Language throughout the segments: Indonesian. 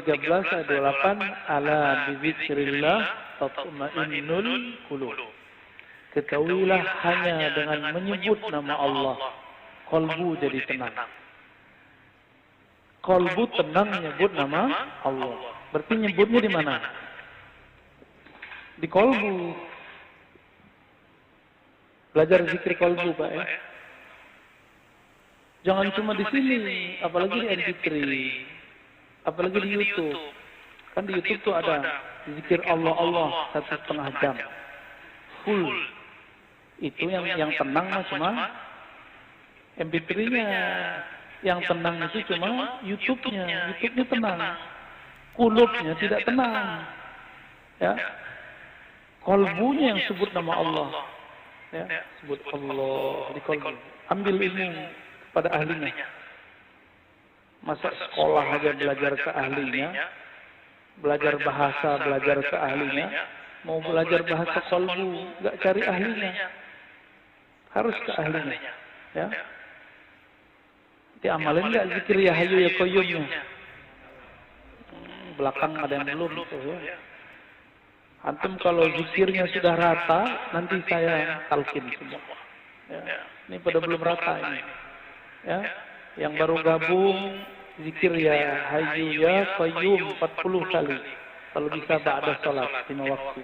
13 ayat 28, ala bizikrillah tatma'innul qulub. Ketahuilah hanya dengan menyebut nama Allah, kolbu jadi tenang. Kolbu tenang menyebut nama Allah. Berarti nyebutnya di mana? Di kolbu. Belajar zikir kolbu, Pak ya. Jangan cuma di sini, apalagi di MP3, apalagi di YouTube. Kan di YouTube tuh ada zikir Allah 1,5 jam. Full. Itu yang tenang mah cuma MP3-nya. Yang tenang itu cuma YouTube-nya. YouTube-nya tenang. Kulubnya tidak tenang. Ya. Kolbunya yang sebut nama Allah. Ya, sebut Allah di kolbu. Ambil ilmu pada ahlinya. Masa sekolah aja belajar ke ahlinya, belajar bahasa belajar ke ahlinya, mau belajar bahasa kolbu nggak cari ahlinya, harus ke ahlinya. Ya, diamalin nggak zikir ya hayu ya qayyumnya? Belakang ada yang belum tuh ya. Antum kalau zikirnya sudah rata, nanti saya talqin semua. Ya. Ini pada belum rata ini. Ya, yang baru gabung zikir ya hayyu ya qayyum 40 kali. Kalau bisa ba'da salat 5 waktu.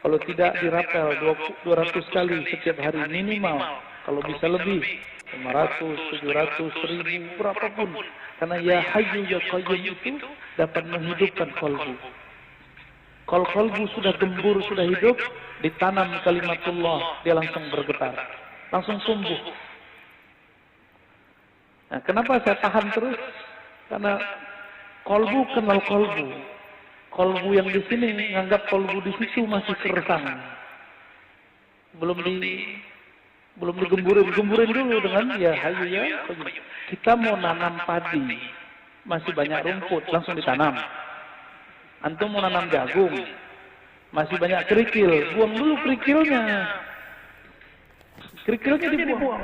Kalau tidak dirapel 200 kali setiap hari minimal. Kalau bisa lebih 500, 700, 1000 berapapun. Karena ya hayyu ya qayyum itu dapat menghidupkan qalbu. Kalau kalbu sudah gembur, sudah hidup, ditanam kalimatullah, dia langsung bergetar, langsung tumbuh. Nah, kenapa saya tahan terus? Karena kalbu kenal kalbu. Kalbu yang di sini menganggap kalbu di situ masih keresan. Belum digemburin dulu dengan ya hayu ya. Kita mau nanam padi, masih banyak rumput, langsung ditanam. Antum mau nanam jagung, masih banyak kerikil, buang dulu kerikilnya. Kerikilnya dibuang.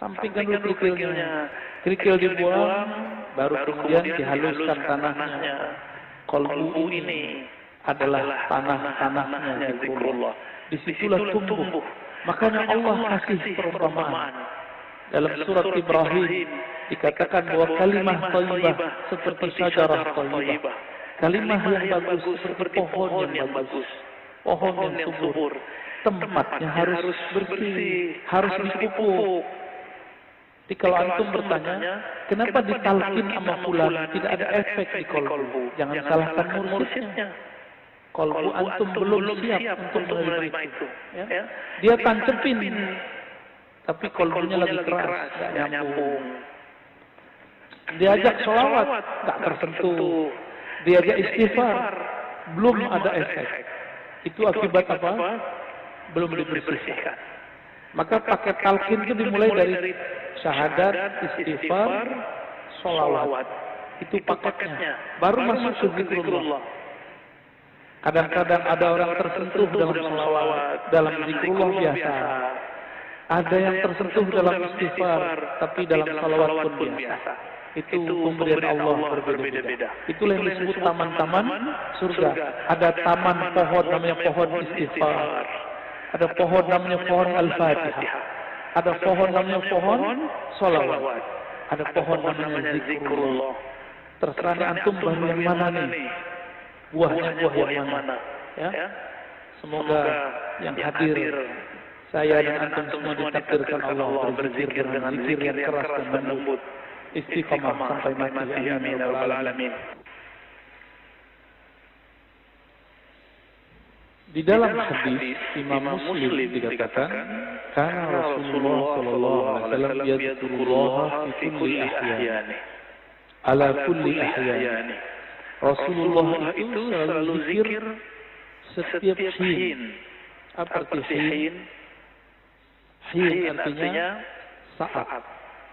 Sampingkan dulu kerikilnya. Kerikil dibuang, baru kemudian dihaluskan tanahnya. Kolbu ini adalah tanah-tanahnya zikrullah. Disitulah tumbuh. Makanya Allah kasih perumpamaan. Dalam surat Ibrahim dikatakan bahwa kalimah thayyibah seperti syajarah thayyibah. Kalimah yang bagus seperti pohon yang bagus. Pohon yang subur. Tempatnya harus bersih, harus dipupuk. Jadi kalau antum bertanya, kenapa ditalkin sama fulan tidak ada efek di kolbu? Jangan salahkan mursyidnya. Kolbu antum belum siap untuk menerima itu. Ya? Dia tancepin. Tapi kolbunya lagi keras, nggak nyambung. Diajak sholawat, nggak tersentuh. Diajak istighfar, belum ada efek. Itu akibat apa? Belum dibersihkan. Maka paket talqin itu dimulai dari syahadat, istighfar, sholawat. Itu paketnya. Baru masuk ke zikrullah. Kadang-kadang ada orang tersentuh dalam sholawat, dalam zikrullah biasa. Ada yang tersentuh dalam istighfar, tapi dalam salawat pun biasa. Itu pemberian Allah berbeda-beda. Itulah yang disebut taman-taman surga. Ada taman pohon namanya pohon istighfar. Ada pohon namanya pohon al-fatihah. Ada pohon namanya pohon salawat. Ada pohon namanya zikrullah. Terserah antum baru yang mana nih? Buahnya buah yang mana? Ya? Semoga yang hadir saya dan antum semua ditakdirkan Allah berzikir dengan zikir yang keras dan lembut, istiqamah sampai mati. Amin ya rabbal alamin. Di dalam hadis Imam Muslim dikatakan, karena Rasulullah sallallahu alaihi wasallam yadhkurullah fi kulli ahyani, ala kulli ahyani. Rasulullah itu selalu zikir setiap hin. Apa arti hin? Hin artinya saat,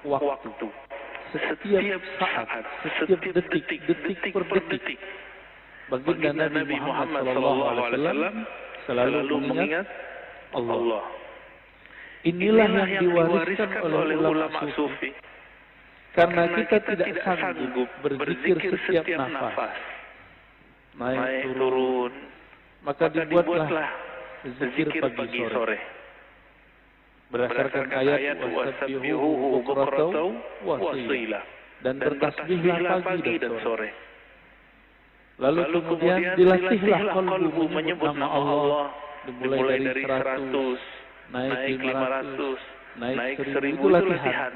waktu. Setiap saat, setiap detik per detik. Baginda Nabi Muhammad SAW selalu mengingat Allah. Inilah yang diwariskan oleh ulama sufi. Karena kita tidak sanggup berzikir setiap nafas, naik turun, maka dibuatlah zikir pagi sore. Berdasarkan ayat wasabbihuhu bukratan wa asila, dan bertasbihlah pagi dan sore. Lalu kemudian dilatihlah qalbu menyebut nama Allah, dimulai dari 100, naik 500, naik 1000, itu latihan.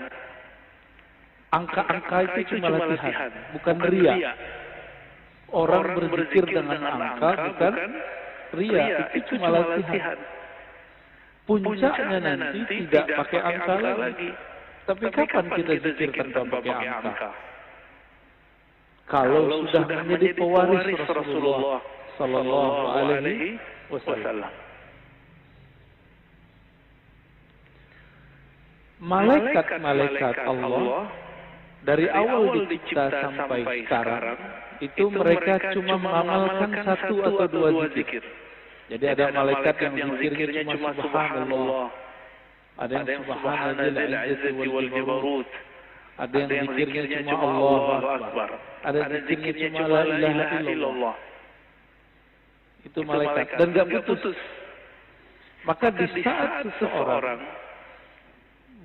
Angka-angka itu cuma latihan, bukan ria. Orang berzikir dengan angka bukan ria, itu cuma latihan. Puncaknya nanti tidak pakai angka lagi. Tapi kapan kita zikir tanpa pakai angka? Kalau sudah menjadi pewaris Rasulullah Sallallahu Alaihi Wasallam. Malaikat-malaikat Allah dari awal dicipta sampai sekarang itu mereka cuma mengamalkan 1 atau 2 zikir. Jadi ada malaikat yang zikirnya cuma subhanallah, ada yang subhanallahil izzati wal jabarut, ada yang zikirnya cuma Allahu akbar, ada zikirnya cuma la ilaha illallah. Itu malaikat dan enggak putus. Maka di saat seseorang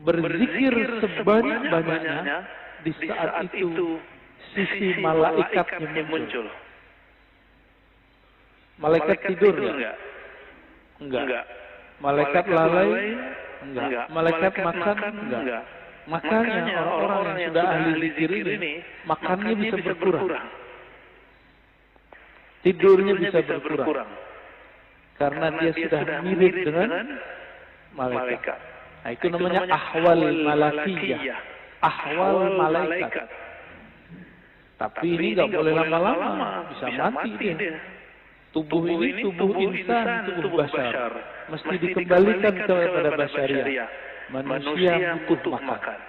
berzikir sebanyak-banyaknya, di saat itu sisi malaikatnya muncul. Malaikat tidur enggak? Enggak. Malaikat lalai? Enggak. Malaikat makan? Enggak. Makanya orang-orang yang sudah ahli zikir ini makannya bisa berkurang. Tidurnya bisa berkurang. Karena dia sudah mirip dengan malaikat. Nah, itu namanya ahwal malakiyah. Ahwal malaikat. Tapi ini enggak boleh lama-lama, bisa mati dia. Tubuh ini tubuh insan, tubuh bashar. Mesti dikembalikan kepada basyariah. Manusia butuh makan.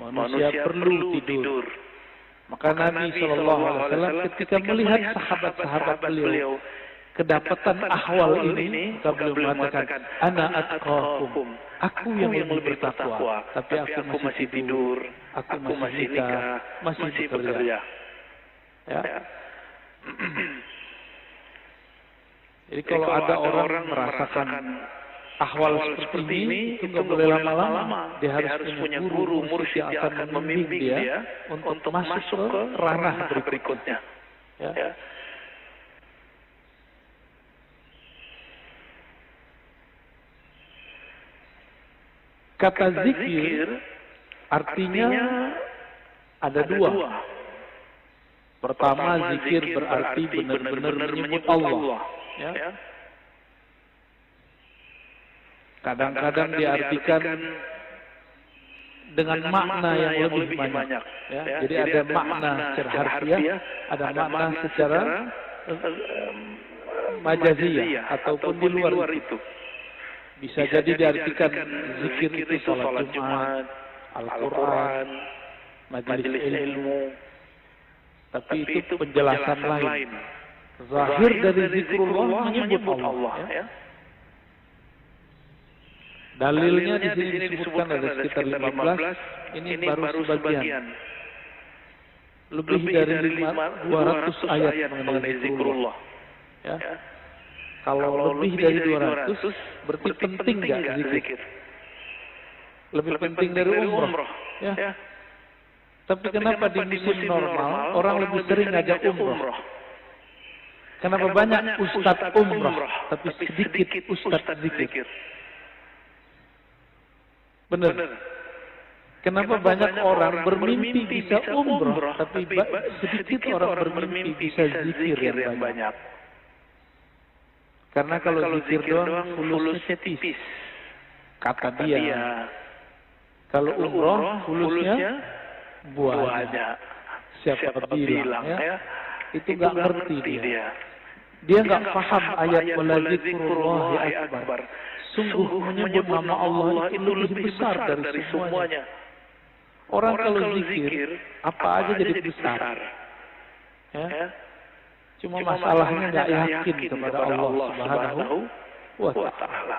Manusia perlu tidur. Maka Nabi SAW ketika melihat sahabat-sahabat beliau kedapatan ahwal ini, beliau mengatakan, ana atqakum, aku yang lebih bertakwa, tapi aku masih tidur, aku masih nikah, masih bekerja. Ya. Jadi kalau ada orang merasakan ahwal seperti ini, itu nggak boleh lama-lama. Dia harus punya guru, mursyid yang akan membimbing dia untuk masuk ke ranah berikutnya. Ya. Kata zikir artinya ada 2. Pertama, zikir berarti benar-benar menyebut Allah. Ya. Kadang-kadang diartikan dengan makna yang lebih banyak. Ya. Jadi ada makna secara harfiah, ada makna secara majaziyah ataupun di luar itu. Bisa jadi diartikan zikir itu salat Jumat, Al-Quran, majelis ilmu. Tapi itu penjelasan lain. Zahir dari zikrullah menyebut Allah. Ya. Dalilnya di sini disebutkan ada sekitar 15. Ini baru sebagian. Lebih dari 200 ayat mengenai zikrullah. Ya. Kalau lebih dari 200, berarti penting nggak zikir? Lebih penting dari umroh. Ya. Tapi kenapa di musim normal orang lebih sering ngajak umroh? Kenapa banyak ustadz umroh, tapi sedikit ustadz zikir? Benar. Kenapa banyak orang bermimpi bisa umroh, tapi sedikit orang bermimpi bisa zikir yang banyak? Karena kalau zikir doang fulusnya tipis, kata dia. Kalau umroh fulusnya buahnya. Siapa bilang ya? Itu nggak ngerti dia. Dia nggak paham ayat wala zikrullahi akbar. Sungguh menyebut nama Allah itu lebih besar dari semuanya. Orang kalau zikir apa aja jadi besar. Ya. Cuma masalahnya nggak yakin kepada Allah Subhanahu wa Ta'ala.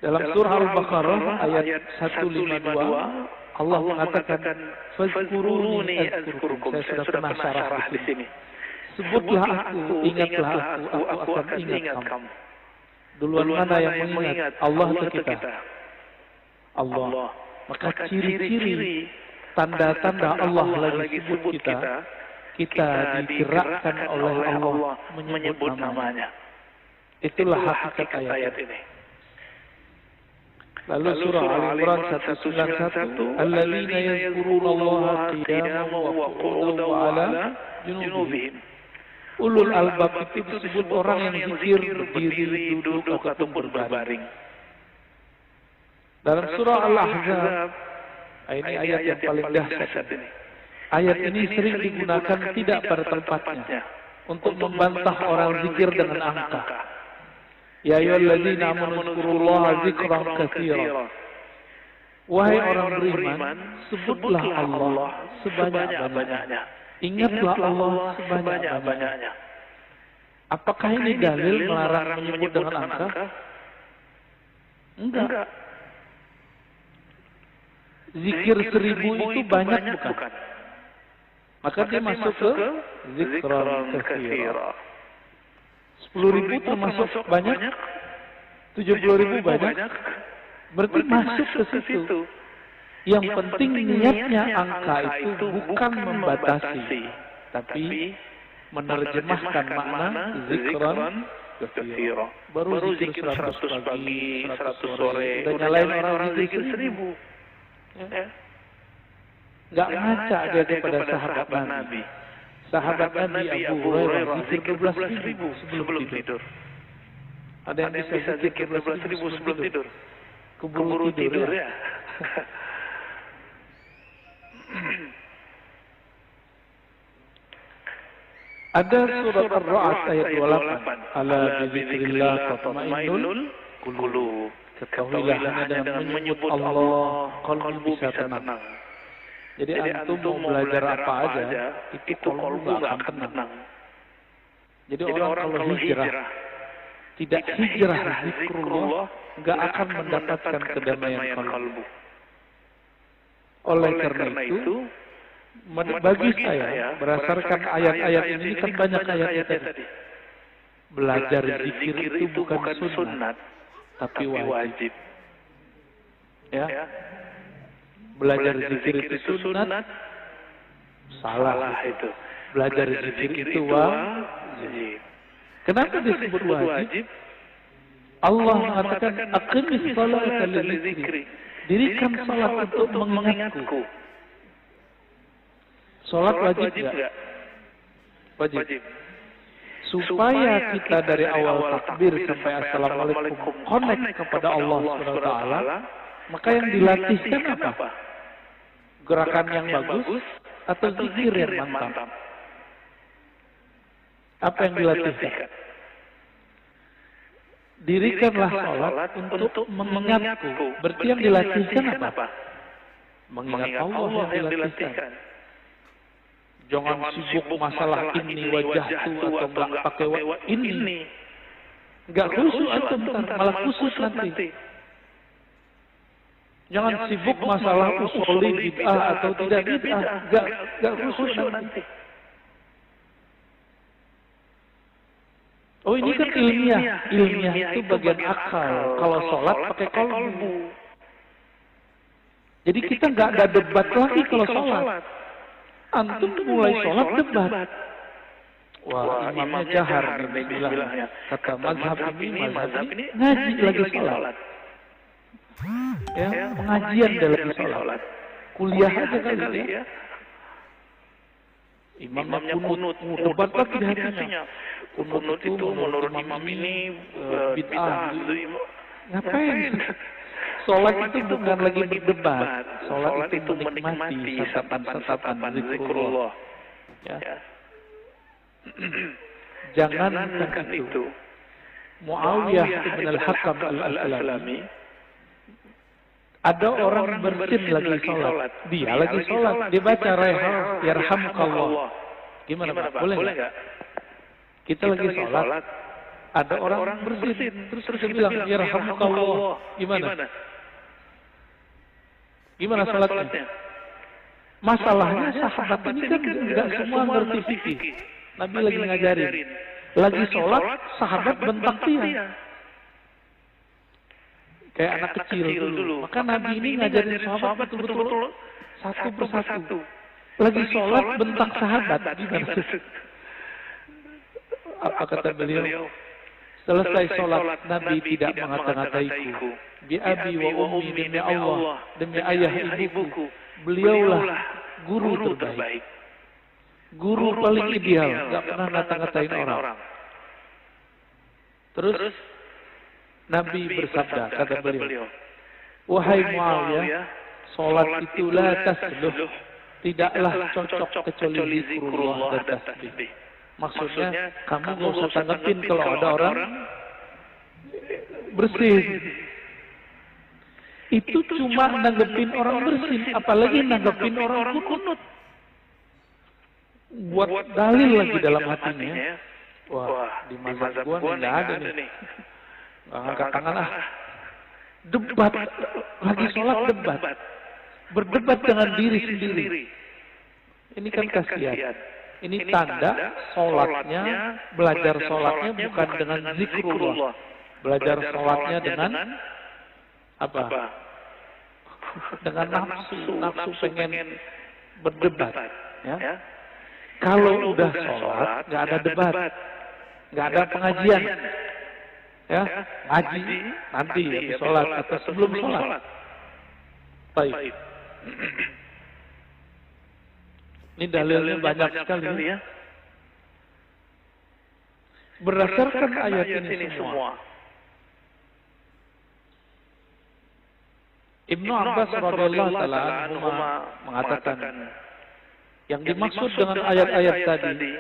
Dalam surah Al-Baqarah ayat 152 Allah mengatakan, "Fazkuruni azkurukum." Saya sudah pernah syarah di sini. Sebutlah aku, ingatlah aku akan ingat kamu. Duluan mana yang mengingat? Allah atau kita? Allah. Maka ciri-ciri, tanda-tanda Allah lagi sebut kita digerakkan oleh Allah menyebut namanya. Itulah hakikat ayat ini. Lalu surah Al-Imran 191, "Alladzina yazkurunallaha qiyaman wa qu'udan wa 'ala junubihim." Ulul albab itu disebut orang yang zikir berdiri, duduk ataupun berbaring. Dalam surah Al-Ahzab, ini ayat yang paling dahsyat ini. Ayat ini sering digunakan tidak pada tempatnya untuk membantah orang zikir dengan angka. Ya ayyuhalladzina amanu dzkurullaha dzikran katsiran. Wahai orang beriman, sebutlah Allah sebanyak-banyaknya. Ingatlah Allah sebanyak-banyaknya. Apakah ini dalil melarang menyebut dengan angka? Enggak. Zikir 1000 itu banyak bukan? Maka dia masuk ke dzikran katsiran. 10.000 termasuk banyak, 70.000 banyak, berarti masuk ke situ. Yang penting niatnya angka itu bukan membatasi, tapi menerjemahkan makna zikran katsiran. Baru zikir 100 pagi, 100 sore, udah nyalain orang zikir 1000. Nggak ngaca dia kepada sahabat Nabi. Sahabat Nabi Abu Hurairah zikir 12.000 sebelum tidur. Ada yang bisa zikir 12.000 sebelum tidur? Keburu tidur ya. Ada surat Ar-Ra'd ayat 28. Ala bizikrillah tatma'innul qulub. Ketahuilah hanya dengan menyebut Allah qalbu bisa tenang. Jadi antum mau belajar apa aja, itu qalbu nggak akan tenang. Jadi orang kalau hijrah, tidak hijrah zikrullah, nggak akan mendapatkan kedamaian qalbu. Oleh karena itu, bagi saya, berdasarkan ayat-ayat ini kan banyak ayat tadi. Belajar zikir itu bukan sunnat, tapi wajib. Ya. Belajar zikir itu sunat, salah itu. Belajar zikir itu wajib. Kenapa disebut wajib? Allah mengatakan, "Aqimis sholata lidzikri." Dirikan salat untuk mengingatku. Salat wajib enggak? Wajib. Supaya kita dari awal takbir sampai assalamualaikum connect kepada Allah Subhanahu wa taala, maka yang dilatihkan apa? Gerakan yang bagus atau zikir yang mantap? Apa yang dilatihkan? Dirikanlah sholat untuk mengingatku. Berarti yang dilatihkan apa? Mengingat Allah yang dilatihkan. Jangan sibuk masalah ini wajahku atau enggak pakai ini. Enggak khusyuk atau malah khusyuk nanti. Jangan sibuk masalah usuli bid'ah atau tidak bid'ah, enggak khusyuk nanti. Oh ini kan ilmiah itu bagian akal. Kalau sholat pakai qalbu. Jadi kita nggak ada debat lagi kalau sholat. Antum mulai sholat debat. Wah imamnya jahar nih bilangnya. Kata mazhab ini ngaji lagi sholat. Ya, pengajian dalam sholat. Kuliah aja kali ya. Imamnya kunut, debat lagi di hatinya. Kunut itu menurut imam ini bid'ah. Ngapain? Sholat itu bukan lagi berdebat. Sholat itu menikmati satapan zikrullah. Ya. Jangan kan itu. Muawiyah bin al-Hakam al-Aslami, ada orang bersin lagi sholat. Dia lagi sholat. Dia baca Rayhal, yarhamukallah. Gimana Pak? Boleh nggak? Kita lagi sholat. Ada orang bersin. Terus dia bilang, yarhamukallah. Gimana? Gimana salatnya? Masalahnya sahabat ini kan nggak semua ngerti fikih. Nabi lagi ngajarin. Lagi sholat, sahabat bentak tiang. Kayak anak kecil dulu. Maka Nabi ini ngajarin sahabat betul-betul satu persatu. Lagi sholat bentak sahabat. Gimana? Apa kata beliau? Selesai sholat, Nabi tidak mengata-ngataiku. Bi abi wa ummi, demi Allah, demi ayah ibuku. Beliaulah guru terbaik. Guru paling ideal, gak pernah ngata-ngatain orang. Terus Nabi bersabda, kata beliau, wahai Muawiyah, sholat itulah tasbih, tidaklah cocok kecuali zikrullah dan tasbih. Maksudnya, kamu gak usah tanggapin kalau ada orang bersin. Itu cuma nanggepin orang bersin, apalagi nanggepin orang kunut. Buat dalil lagi dalam hatinya. Wah, di mazhab gua nggak ada nih. Angkat tangan ah. Debat, lagi sholat debat. Berdebat dengan diri sendiri. Ini kan kasihan. Ini tanda sholatnya, belajar sholatnya bukan dengan zikrullah. Belajar sholatnya dengan apa? Dengan nafsu pengen berdebat. Ya? Kalau udah sholat, nggak ada debat, nggak ada pengajian. Ya, ngaji nanti ya, sholat atau sebelum sholat. Baik. Ini dalilnya banyak sekali ya. Berdasarkan ayat ini semua, Ibnu Abbas radhiyallahu taala anhu mengatakan, yang dimaksud dengan ayat-ayat tadi,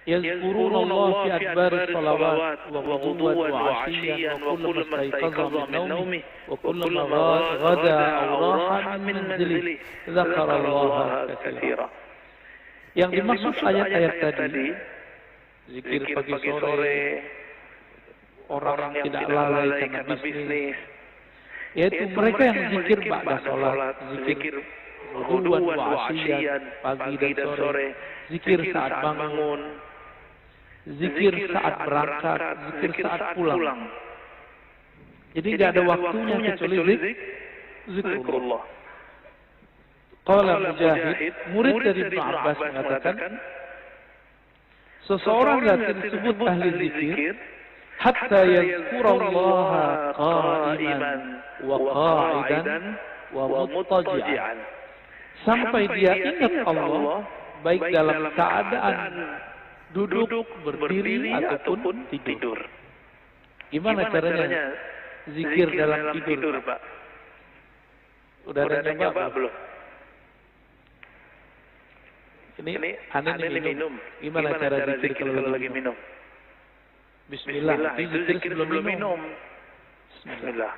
yazkurunallaha fi adbaris salawat wa ghuduwan wa 'ashiyyan wa kullu mastayqadha min nawmihi wa kullu ma ghada aw raha min manzilihi dzakarallaha katsira. Yang dimaksud ayat-ayat tadi, zikir pagi sore, orang yang tidak lalai karena bisnis, yaitu mereka yang zikir ba'da salat, zikir ghuduwan wa 'ashiyyan, pagi dan sore, zikir saat bangun, zikir saat berangkat, zikir saat pulang. Jadi tidak ada waktunya kecuali zikrullah. Qala Mujahid, murid dari Ibnu Abbas mengatakan, seseorang yang disebut ahli zikir hatta yazkurallaha qa'iman wa qa'idan wa muttaji'an, sampai dia ingat Allah baik dalam keadaan duduk, berdiri ataupun tidur. Gimana caranya zikir dalam tidur, Pak? Udah ada nyoba belum? Ini aneh minum. Gimana cara zikir kalau lagi minum? Bismillah. Itu zikir sebelum minum. Bismillah.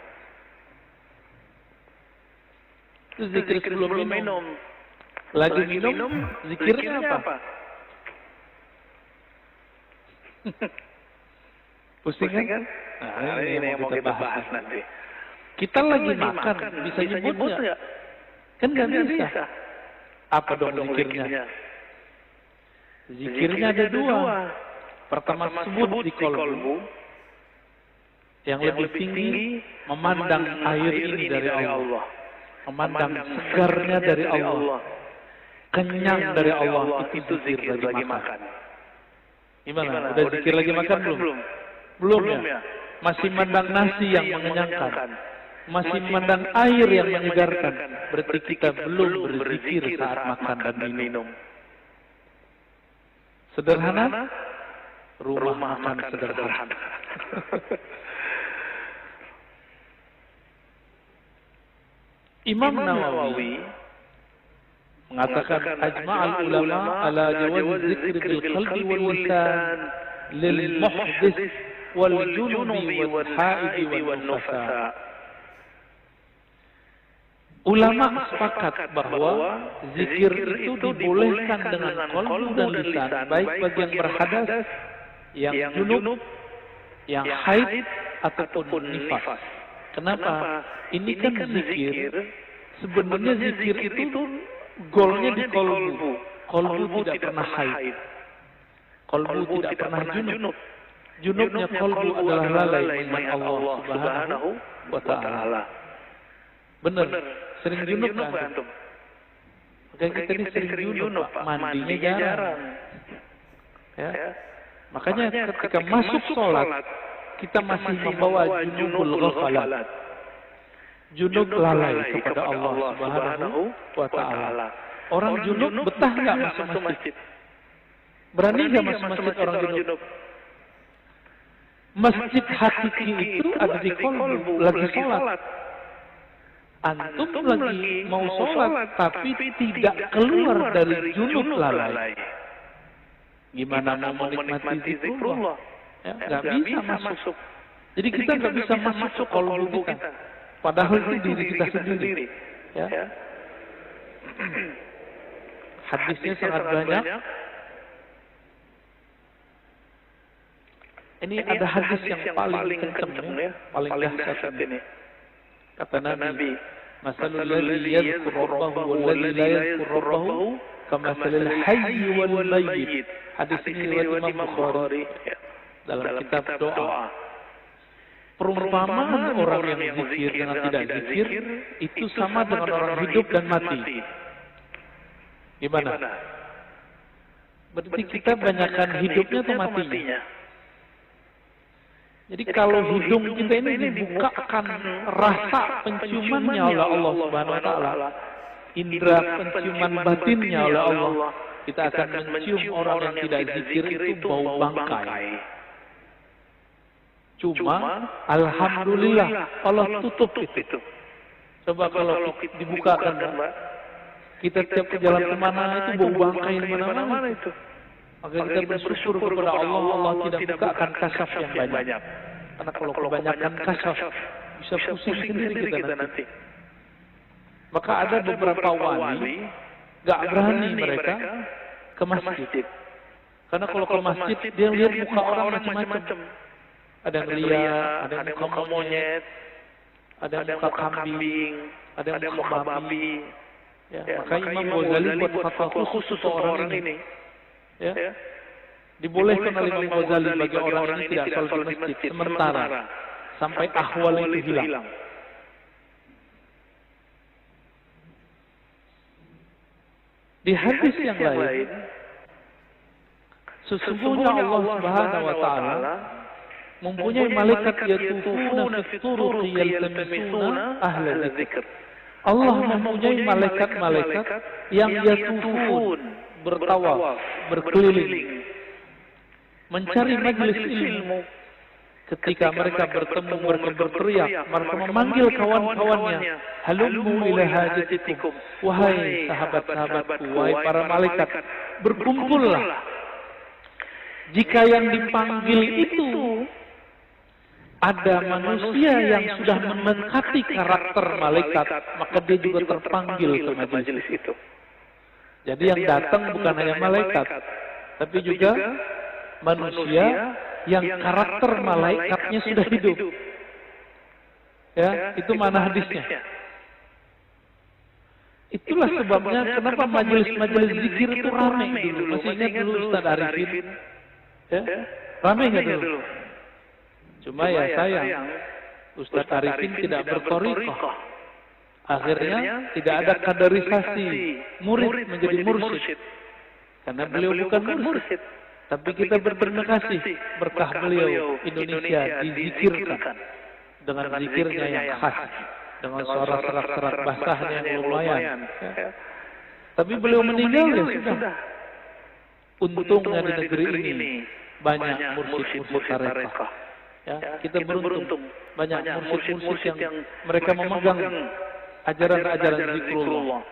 Itu zikir sebelum minum. Lagi minum, zikirnya apa? Pusing kan? Nah, ini yang mau kita bahas nanti. Kita lagi makan, bisa nyebut nggak? Kan nggak bisa. Apa dong zikirnya? Zikirnya ada dua. Pertama sebut di kolbu, yang lebih tinggi memandang air ini dari Allah, memandang segarnya dari Allah, kenyang dari Allah, itu zikir lagi makan. Gimana? Udah zikir lagi makan belum? Belum ya? Masih mandang nasi yang mengenyangkan, masih mandang air yang menyegarkan. Berarti kita belum berzikir saat makan dan minum. Sederhana? Rumah makan sederhana. Imam Nawawi mengatakan ajma'al ulama ala jawaz zikr bil qalbi wal lisan lil muhdits wal junubi wal haid wal nufasa. Ulama sepakat bahwa zikir itu dibolehkan dengan qalbu dan lisan, baik bagi yang berhadas, yang junub, yang haid ataupun nifas. Kenapa? Ini kan zikir Sebenarnya zikir itu golnya di kolbu. Kolbu tidak pernah haid. Kolbu tidak pernah junub. Junubnya kolbu adalah lalai mengingat Allah Subhanahu wa Ta'ala. Benar, sering junub nggak antum? Makanya kita ini sering junub, Pak. Mandinya jarang. Ya. Makanya ketika masuk sholat, kita masih membawa junubul ghafalat. Junub lalai kepada Allah Subhanahu wa Ta'ala. Orang junub betah nggak masuk masjid? Berani nggak masuk masjid orang junub? Masjid hakiki itu ada di kolbu, lagi sholat. Antum lagi mau sholat, tapi tidak keluar dari junub lalai. Gimana mau menikmati zikrullah? Ya, nggak bisa masuk. Jadi kita nggak bisa masuk kolbu kita. Padahal itu diri kita sendiri. Ya. Hadisnya sangat banyak. Ini ada hadis yang paling kencang ya, paling dahsyat ini. Kata Nabi, "Masalul ladzi yadhkuru rabbahu wal ladzi la yadhkuru rabbahu kamasalil hayy wal mayyit." Hadis ini riwayat Imam Bukhari dalam kitab doa. Perumpamaan orang yang zikir dengan tidak zikir itu sama dengan orang hidup dan mati. Gimana? Berarti kita banyakkan hidupnya atau matinya? Jadi kalau hidung kita ini dibukakan rasa penciumannya oleh Allah Subhanahu wa Ta'ala, indera penciuman batinnya oleh Allah, kita akan mencium orang yang tidak zikir itu bau bangkai. Cuma alhamdulillah Allah tutup itu. Coba kalau dibukakan, kita tiap ke jalan kemana itu bau bangkai di mana-mana itu. Maka kita bersyukur kepada Allah, Allah tidak bukakan kasyaf yang banyak. Karena kalau kebanyakan kasyaf, bisa pusing sendiri kita nanti. Maka ada beberapa wali, gak berani mereka ke masjid. Karena kalau ke masjid, dia lihat muka orang macam-macam. Ada yang lihat, ada yang muka monyet, ada yang muka kambing, ada yang muka babi. Maka Imam Ghazali buat fatwa khusus untuk orang ini. Ya. Dibolehkan oleh Imam Ghazali bagi orang yang tidak sholat di masjid sementara sampai ahwal itu hilang. Di hadis yang lain, sesungguhnya Allah Subhanahu wa Ta'ala mempunyai malaikat yatufuna fi turuqi yaltamisuna ahla dzikr. Allah mempunyai malaikat-malaikat yang yatufun, bertawaf, berkeliling, mencari majelis ilmu. Ketika mereka bertemu, mereka berteriak, mereka memanggil kawan-kawannya, halummu ila hajatikum, wahai sahabat-sahabatku, wahai para malaikat, berkumpullah. Jika yang dipanggil itu ada manusia yang sudah mendekati karakter malaikat, maka dia juga terpanggil ke majelis itu. Jadi yang datang bukan hanya malaikat, tapi juga manusia yang karakter malaikatnya sudah hidup. Ya, itu mana hadisnya. Itulah sebabnya kenapa majelis-majelis zikir itu ramai dulu. Masih ingat dulu Ustaz Arifin? Ya, ramai nggak dulu? Cuma ya sayang, Ustaz Arifin tidak berthariqah. Akhirnya tidak ada kaderisasi murid menjadi mursyid. Karena beliau bukan mursyid. Tapi kita berterima kasih berkah beliau Indonesia dizikirkan dengan zikirnya yang khas, dengan suara serak-serak basahnya yang lumayan. Ya. Tapi beliau meninggal ya sudah. Untungnya di negeri ini banyak mursyid-mursyid tarekat. Ya, kita beruntung banyak mursyid-mursyid yang mereka memegang ajaran-ajaran zikrullah.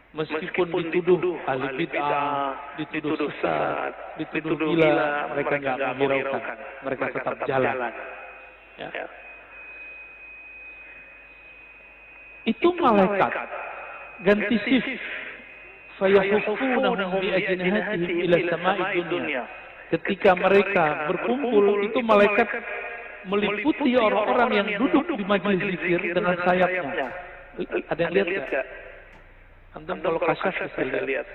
Meskipun dituduh ahli bid'ah, dituduh sesat, dituduh gila, mereka nggak menghiraukan, mereka tetap jalan. Ya. Itu malaikat ganti shift, fayahufunahum bi ajnihatihim ila sama'i dunya. Ketika mereka berkumpul, itu malaikat meliputi orang-orang yang duduk di majelis zikir dengan sayapnya Ada yang lihat nggak? Antum kalau kasyaf bisa lihat.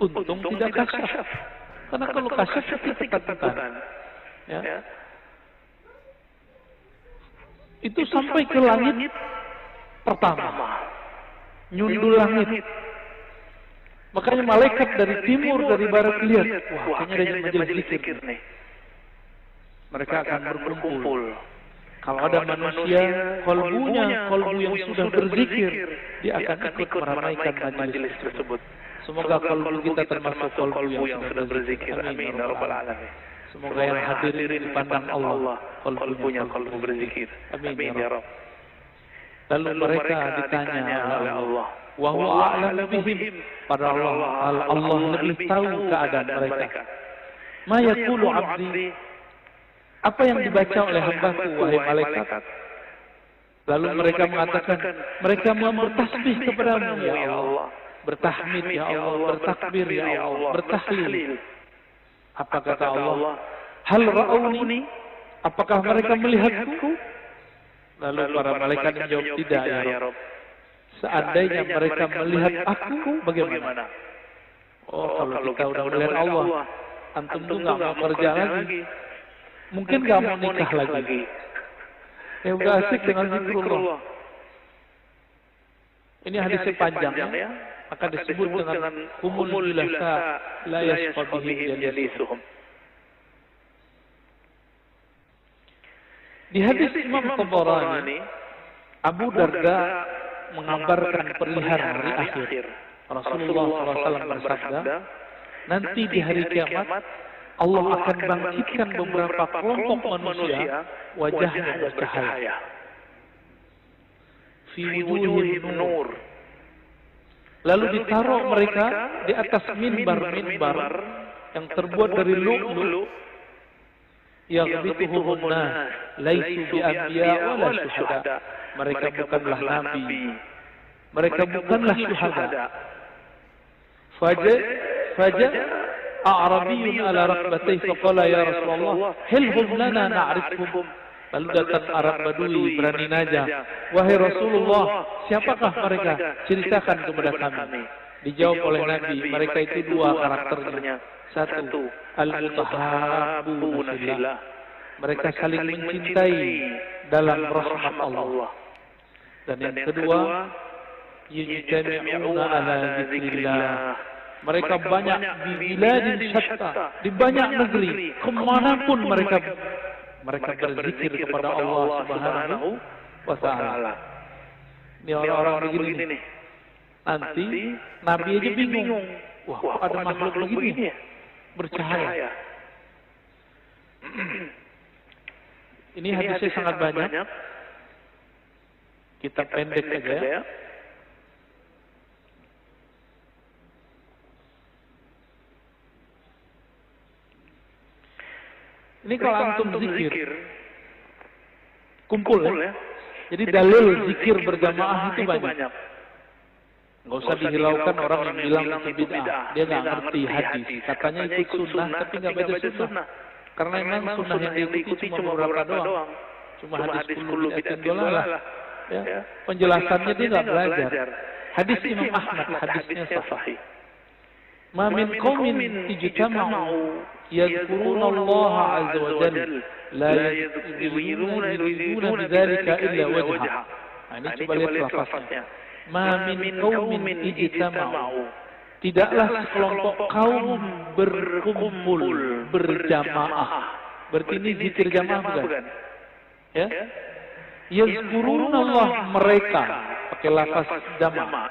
Untung tidak kasyaf. Karena kalau kasyaf kita ketakutan. Ya. Itu sampai ke langit pertama. Nyundul langit. Makanya malaikat dari timur, dari barat lihat. Wah, kayaknya ada majelis zikir nih. Mereka akan berkumpul. Kalau ada manusia, kolbu yang sudah berzikir, dia akan ikut meramaikan majelis tersebut. Semoga kolbu kita termasuk kolbu yang sudah berzikir. Amin ya rabbal alamin. Semoga yang hadirin dipandang Allah kolbunya kolbu berzikir. Amin ya rabb. Lalu mereka ditanya oleh Allah, wa huwa a'lamu bihim, pada Allah lebih tahu keadaan mereka. Ma yaqulu 'abdi, apa yang dibaca oleh hambaku wahai malaikat? Lalu mereka mengatakan, mereka bertasbih kepadamu ya Allah, bertahmid ya Allah, bertakbir ya Allah, bertahlil. Apa kata Allah? Hal ra'auni, apakah mereka melihatku? Lalu para malaikat menjawab, tidak ya Rabb. Seandainya mereka melihat aku, bagaimana? Oh, kalau kita udah melihat Allah, antum tuh nggak mau kerja lagi. Mungkin nggak mau nikah lagi. Ya udah asik dengan zikrullah. Ini hadisnya panjang ya. Akan disebut dengan humul julasa la yasqabihim jalisuhum. Di hadis Imam Tabarani, Abu Darda mengabarkan perihal hari akhir. Rasulullah SAW bersabda, nanti di hari kiamat Allah akan bangkitkan beberapa kelompok manusia, wajahnya bercahaya. Fi wujuhihim nur. Lalu ditaruh mereka di atas minbar yang terbuat dari lu'lu'. Yaghbituhum nas, laisu bi anbiya wala syuhada. Mereka bukanlah nabi. Mereka bukanlah syuhada. Faja A'rabiyyun ala rakbatayhi faqala ya Rasulullah hilhum lana na'rifhum. Lalu datang Arab Badui berani najah, wahai Rasulullah, siapakah mereka? Ceritakan kepada kami. Dijawab oleh Nabi, mereka itu dua karakternya. Satu, al-mutahabbuna fillah. Mereka saling mencintai dalam rahmat Allah. Dan yang kedua, yujtami'una ala zikrillah. Mereka banyak di biladin syatta, di banyak negeri, kemanapun mereka berzikir kepada Allah Subhanahu wa Ta'ala. Ini orang-orang begini nih. Nanti Nabi aja bingung. Wah, ada makhluk begini ya? Bercahaya. Ini hadisnya sangat banyak. Kita pendek saja ya. Ini kalau antum zikir, kumpul ya. Jadi dalil zikir berjamaah itu banyak. Nggak usah dihiraukan orang yang bilang itu bid'ah. Dia nggak ngerti hadis. Katanya ikut sunnah tapi nggak baca sunnah. Karena memang sunnah yang diikuti cuma beberapa doang. Cuma hadis 10 bid'atin dolalah. Ya. Penjelasannya dia nggak belajar. Hadis Imam Ahmad, hadisnya sahih. Ma min qaumin ijtama'u yadhkuruna Allah 'azza wa jalla la yuriduna bidzalika illa wajha. Ini coba lihat lafaznya. Ma min qaumin ijtama'u. Tidaklah sekelompok kaum berkumpul berjamaah. Berarti ini zikir jamaah bukan? Ya. Yazkuruna Allah, mereka pakai lafaz jamaah.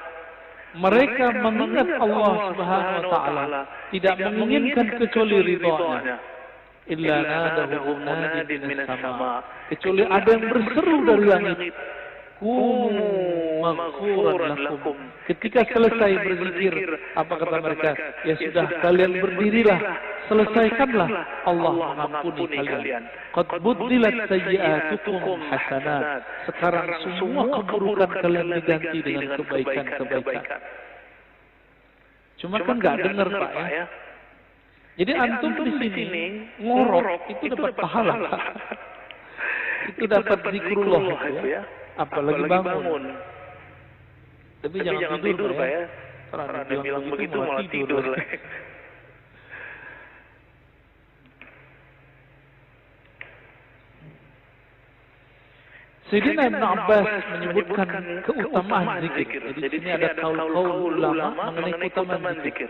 Mereka mengingat Allah Subhanahu wa Ta'ala, tidak menginginkan kecuali ridhonya. Illa nadahum nadin minas sama. Kecuali ada yang berseru dari langit. Kumu maghfuran lakum. Ketika selesai berzikir, apa kata mereka? Ya sudah, kalian berdirilah, selesaikanlah, Allah mengampuni kalian. Qad buddilat sayyi'atukum hasanat. Sekarang semua keburukan kalian diganti dengan kebaikan-kebaikan. Cuma kan nggak dengar Pak ya. Jadi antum di sini ngorok itu dapat pahala. Itu dapat zikrullah gitu ya. apalagi bangun. Tapi jangan tidur Pak ya. Karena bilang begitu malah tidur. Sayyidina Ibn Abbas menyebutkan keutamaan zikir. Jadi di sini ada kaul-kaul ulama mengenai keutamaan zikir.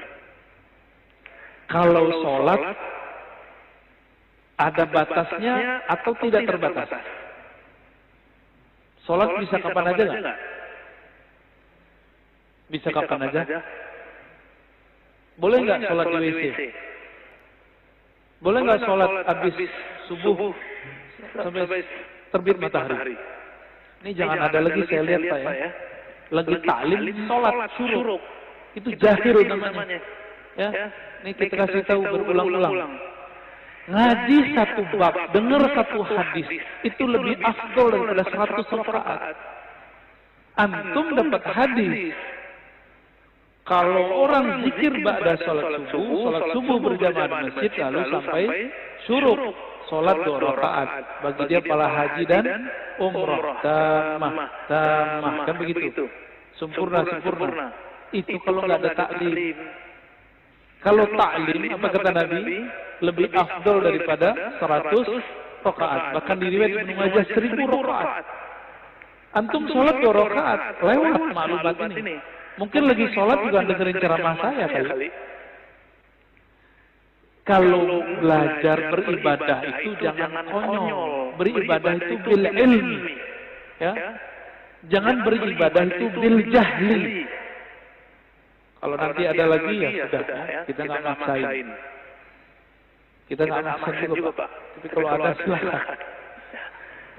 Kalau sholat ada batasnya atau tidak terbatas? Sholat bisa kapan aja nggak? Bisa kapan aja? Boleh nggak sholat di WC? Boleh nggak sholat habis subuh sampai terbit matahari? Ini jangan ada lagi saya lihat Pak ya. Lagi taklim sholat syuruk. Itu jahil namanya. Ya, ini kita kasih tahu berulang-ulang. Ngaji satu bab, dengar satu hadis, itu lebih afdol daripada 100 rakaat. Antum dapat hadis. Kalau orang zikir ba'da sholat subuh berjamaah di masjid lalu sampai syuruk, sholat 2 rakaat. Bagi dia pahala haji dan umrah. Tamah, kan begitu. Sempurna. Itu kalau nggak ada taklim. Kalau taklim, apa kata Nabi? Lebih afdol daripada 100 rakaat. Bahkan diriwayat Ibnu Majah 1000 rakaat. Antum sholat 2 rakaat, lewat maklumat ini. Mungkin lagi sholat juga dengerin ceramah saya kali. Kalau belajar beribadah itu jangan konyol. Beribadah itu bil ilmi. Ya. Jangan beribadah itu bil jahli. Kalau nanti ada lagi ya sudah, kita nggak maksain. Kita nggak maksain juga Pak. Tapi kalau ada silakan.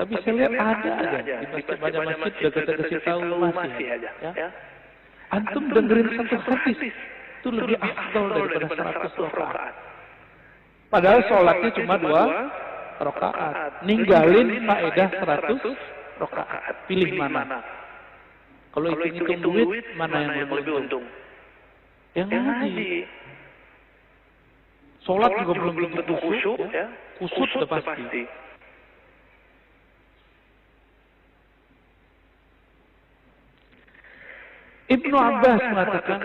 Tapi saya lihat ada aja di banyak masjid sudah kita kasih tahu masih aja. Ya. Antum dengerin satu hadis itu lebih afdal daripada 100 rakaat. Padahal sholatnya cuma 2 rakaat. Ninggalin faedah 100 rakaat. Pilih mana? Kalau hitung duit, mana yang lebih untung? Yang ngaji. Sholat juga belum tentu khusyuk, ya. Kusut sudah pasti. Ibnu Abbas mengatakan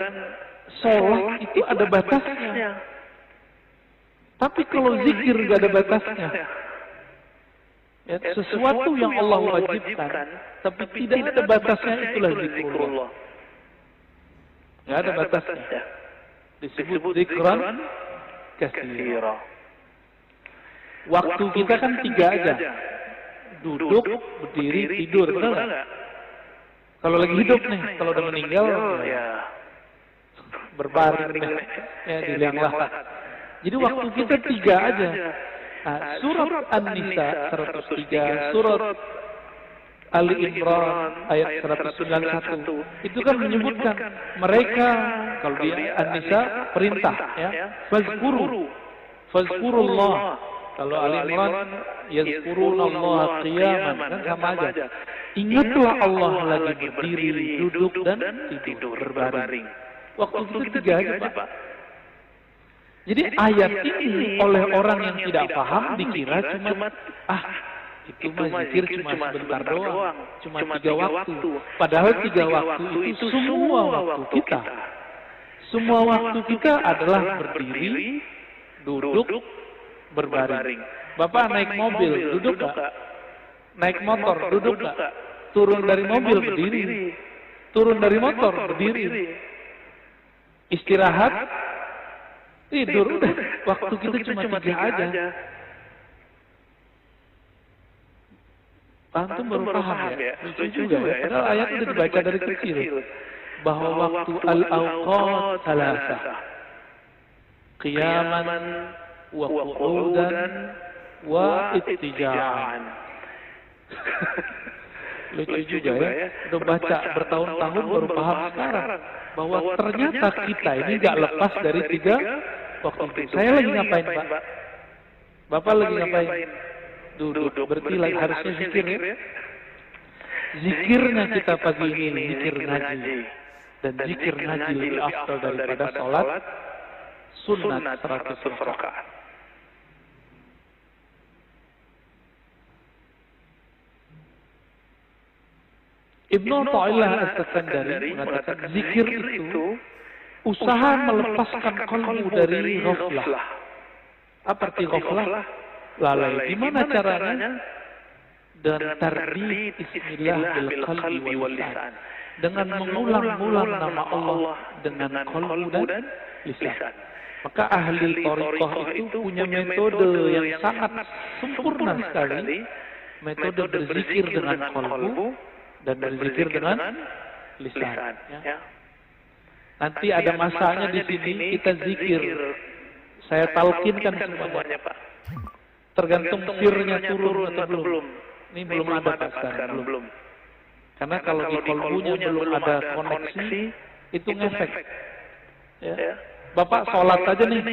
sholat itu ada batasnya. Tapi kalau zikir nggak ada batasnya. Ya, sesuatu yang Allah wajibkan, tapi tidak ada batasnya, itulah zikrullah. Nggak ada batasnya. Disebut zikran katsira. Waktu kita kan 3 aja. Duduk, berdiri, tidur, benar nggak? Kalau lagi hidup nih, kalau udah meninggal, ya berbaring nih, ya di liang lahat. Jadi waktu kita 3 aja. Nah, surat An-Nisa 103, surat Ali Imran ayat 191 itu kan menyebutkan mereka, kalau di An-Nisa perintah ya, fazkurullah. Kalau Ali Imran yazkurunallaha qiyaman, kan sama aja. Ingatlah Allah lagi berdiri, duduk dan tidur, berbaring. Waktu itu 3 aja Pak. Jadi ayat ini oleh orang yang tidak paham dikira cuma itu mah zikir cuma sebentar doang, cuma 3 waktu. Padahal 3 waktu itu semua waktu kita. Semua waktu kita adalah berdiri, duduk, berbaring. Bapak naik mobil, duduk nggak? Naik motor, duduk nggak? Turun dari mobil, berdiri. Turun dari motor, berdiri. Istirahat, tidur. Udah. Waktu kita cuma 3 aja. Antum baru paham ya? Lucu juga ya. Padahal ayat itu dibaca dari kecil. Bahwa waktu al-awqat salasah. Qiyaman, wa qu'udan, wa ittija'an. Lucu juga ya. Udah baca bertahun-tahun baru paham sekarang. Bahwa ternyata kita ini gak lepas dari 3 waktu itu. Saya lagi ngapain Pak? Bapak lagi ngapain? Duduk. Berarti lagi harusnya zikir ya. Zikirnya kita pagi ini zikir ngaji. Dan zikir ngaji lebih afdal daripada sholat sunat 100 rakaat. Ibnu Athaillah As-Sakandari mengatakan zikir itu usaha melepaskan kalbu dari ghaflah. Apa arti ghaflah? Lalai. Gimana caranya? Dan tardid Bismillah bil qalbi wal lisan. Dengan mengulang-ulang nama Allah dengan qalbu dan lisan. Maka ahli thariqah itu punya metode yang sangat sempurna sekali. Metode berzikir dengan qalbu dan berzikir dengan lisan. Ya. Nanti ada masanya di sini kita zikir. Saya talkinkan semuanya, Pak. Tergantung firnya turun atau belum. Ini belum ada Pak sekarang, belum. Karena kalau di kalbunya belum ada koneksi, itu ngefek. Ya. Bapak sholat aja nih,